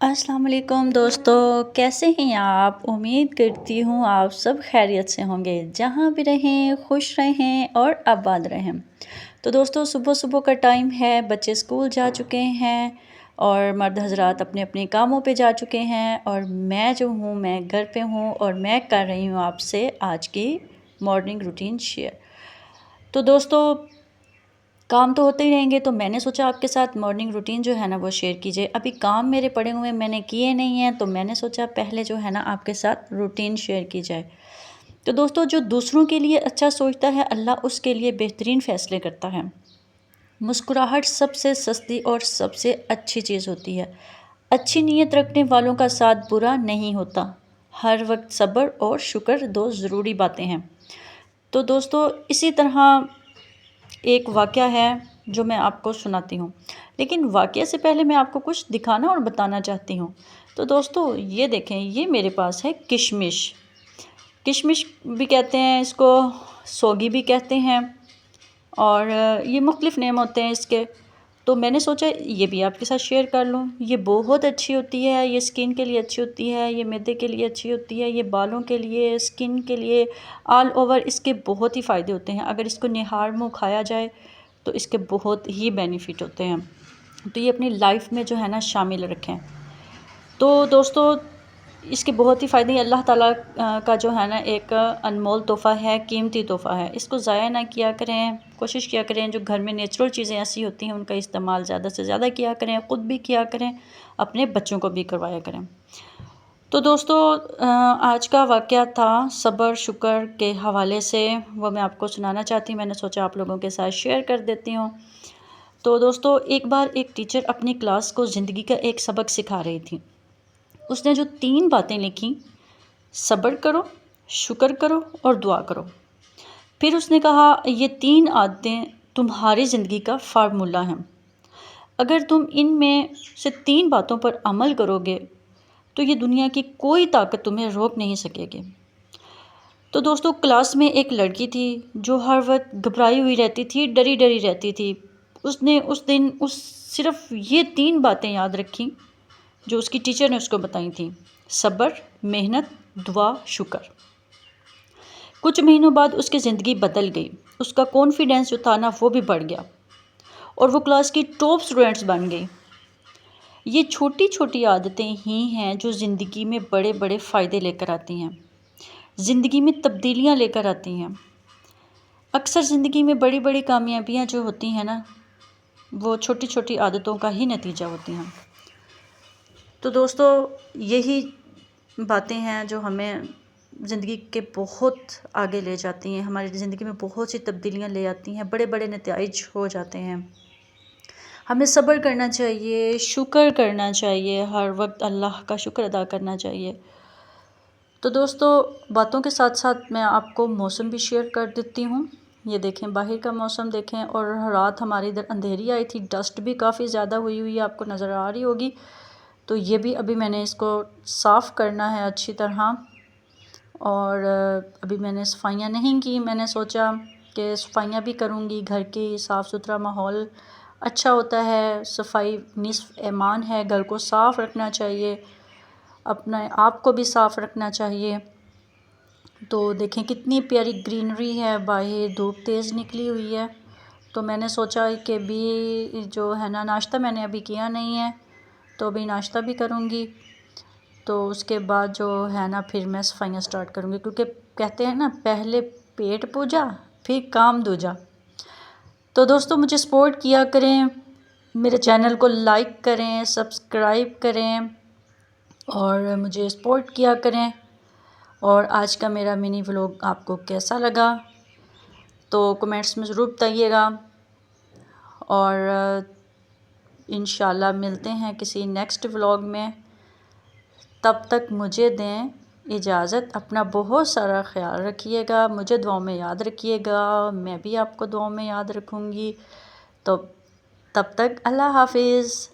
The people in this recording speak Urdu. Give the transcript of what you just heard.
السلام علیکم دوستو، کیسے ہیں آپ؟ امید کرتی ہوں آپ سب خیریت سے ہوں گے، جہاں بھی رہیں خوش رہیں اور آباد رہیں۔ تو دوستو، صبح صبح کا ٹائم ہے، بچے اسکول جا چکے ہیں اور مرد حضرات اپنے اپنے کاموں پہ جا چکے ہیں، اور میں جو ہوں میں گھر پہ ہوں اور میں کر رہی ہوں آپ سے آج کی مارننگ روٹین شیئر۔ تو دوستو، کام تو ہوتے ہی رہیں گے، تو میں نے سوچا آپ کے ساتھ مارننگ روٹین جو ہے نا وہ شیئر کیجیے۔ ابھی کام میرے پڑے ہوئے میں نے کیے نہیں ہیں، تو میں نے سوچا پہلے جو ہے نا آپ کے ساتھ روٹین شیئر کی جائے۔ تو دوستو، جو دوسروں کے لیے اچھا سوچتا ہے اللہ اس کے لیے بہترین فیصلے کرتا ہے۔ مسکراہٹ سب سے سستی اور سب سے اچھی چیز ہوتی ہے۔ اچھی نیت رکھنے والوں کا ساتھ برا نہیں ہوتا۔ ہر وقت صبر اور شکر دو ضروری باتیں ہیں۔ تو دوستو، اسی طرح ایک واقعہ ہے جو میں آپ کو سناتی ہوں، لیکن واقعہ سے پہلے میں آپ کو کچھ دکھانا اور بتانا چاہتی ہوں۔ تو دوستو، یہ دیکھیں، یہ میرے پاس ہے کشمش۔ کشمش بھی کہتے ہیں اس کو، سوگی بھی کہتے ہیں، اور یہ مختلف نیم ہوتے ہیں اس کے۔ تو میں نے سوچا یہ بھی آپ کے ساتھ شیئر کر لوں۔ یہ بہت اچھی ہوتی ہے، یہ اسکن کے لیے اچھی ہوتی ہے، یہ معدے کے لیے اچھی ہوتی ہے، یہ بالوں کے لیے، اسکن کے لیے، آل اوور اس کے بہت ہی فائدے ہوتے ہیں۔ اگر اس کو نہار منہ کھایا جائے تو اس کے بہت ہی بینیفٹ ہوتے ہیں۔ تو یہ اپنی لائف میں جو ہے نا شامل رکھیں۔ تو دوستو، اس کے بہت ہی فائدے ہیں۔ اللہ تعالیٰ کا جو ہے نا ایک انمول تحفہ ہے، قیمتی تحفہ ہے۔ اس کو ضائع نہ کیا کریں، کوشش کیا کریں جو گھر میں نیچرل چیزیں ایسی ہوتی ہیں ان کا استعمال زیادہ سے زیادہ کیا کریں، خود بھی کیا کریں، اپنے بچوں کو بھی کروایا کریں۔ تو دوستو، آج کا واقعہ تھا صبر شکر کے حوالے سے، وہ میں آپ کو سنانا چاہتی ہوں۔ میں نے سوچا آپ لوگوں کے ساتھ شیئر کر دیتی ہوں۔ تو دوستو، ایک بار ایک ٹیچر اپنی کلاس کو زندگی کا ایک سبق سکھا رہی تھی۔ اس نے جو 3 باتیں لکھیں: صبر کرو، شکر کرو اور دعا کرو۔ پھر اس نے کہا یہ 3 عادتیں تمہاری زندگی کا فارمولہ ہیں۔ اگر تم ان میں سے 3 باتوں پر عمل کرو گے تو یہ دنیا کی کوئی طاقت تمہیں روک نہیں سکے گی۔ تو دوستو، کلاس میں ایک لڑکی تھی جو ہر وقت گھبرائی ہوئی رہتی تھی، ڈری ڈری رہتی تھی۔ اس نے اس دن صرف یہ 3 باتیں یاد رکھیں جو اس کی ٹیچر نے اس کو بتائی تھیں: صبر، محنت، دعا، شکر۔ کچھ مہینوں بعد اس کی زندگی بدل گئی۔ اس کا کانفیڈنس جو تھا نا وہ بھی بڑھ گیا اور وہ کلاس کی ٹاپ اسٹوڈنٹس بن گئی۔ یہ چھوٹی چھوٹی عادتیں ہی ہیں جو زندگی میں بڑے بڑے فائدے لے کر آتی ہیں، زندگی میں تبدیلیاں لے کر آتی ہیں۔ اکثر زندگی میں بڑی بڑی کامیابیاں جو ہوتی ہیں نا وہ چھوٹی چھوٹی عادتوں کا ہی نتیجہ ہوتی ہیں۔ تو دوستو، یہی باتیں ہیں جو ہمیں زندگی کے بہت آگے لے جاتی ہیں، ہماری زندگی میں بہت سی تبدیلیاں لے آتی ہیں، بڑے بڑے نتائج ہو جاتے ہیں۔ ہمیں صبر کرنا چاہیے، شکر کرنا چاہیے، ہر وقت اللہ کا شکر ادا کرنا چاہیے۔ تو دوستو، باتوں کے ساتھ ساتھ میں آپ کو موسم بھی شیئر کر دیتی ہوں۔ یہ دیکھیں، باہر کا موسم دیکھیں، اور رات ہماری ادھر اندھیری آئی تھی، ڈسٹ بھی کافی زیادہ ہوئی ہوئی ہے، آپ کو نظر آ رہی ہوگی۔ تو یہ بھی ابھی میں نے اس کو صاف کرنا ہے اچھی طرح، اور ابھی میں نے صفائیاں نہیں کی۔ میں نے سوچا کہ صفائیاں بھی کروں گی، گھر کی صاف ستھرا ماحول اچھا ہوتا ہے، صفائی نصف ایمان ہے، گھر کو صاف رکھنا چاہیے، اپنے آپ کو بھی صاف رکھنا چاہیے۔ تو دیکھیں کتنی پیاری گرینری ہے، باہر دھوپ تیز نکلی ہوئی ہے۔ تو میں نے سوچا کہ بھی جو ہے نا ناشتہ میں نے ابھی کیا نہیں ہے، تو ابھی ناشتہ بھی کروں گی، تو اس کے بعد جو ہے نا پھر میں صفائیاں سٹارٹ کروں گی، کیونکہ کہتے ہیں نا پہلے پیٹ پوجا پھر کام دوجا۔ تو دوستو، مجھے سپورٹ کیا کریں، میرے چینل کو لائک کریں، سبسکرائب کریں اور مجھے سپورٹ کیا کریں۔ اور آج کا میرا منی ولاگ آپ کو کیسا لگا تو کمنٹس میں ضرور بتائیے گا، اور انشاءاللہ ملتے ہیں کسی نیکسٹ ولاگ میں۔ تب تک مجھے دیں اجازت، اپنا بہت سارا خیال رکھیے گا، مجھے دعاؤں میں یاد رکھیے گا، میں بھی آپ کو دعاؤں میں یاد رکھوں گی۔ تو تب تک اللہ حافظ۔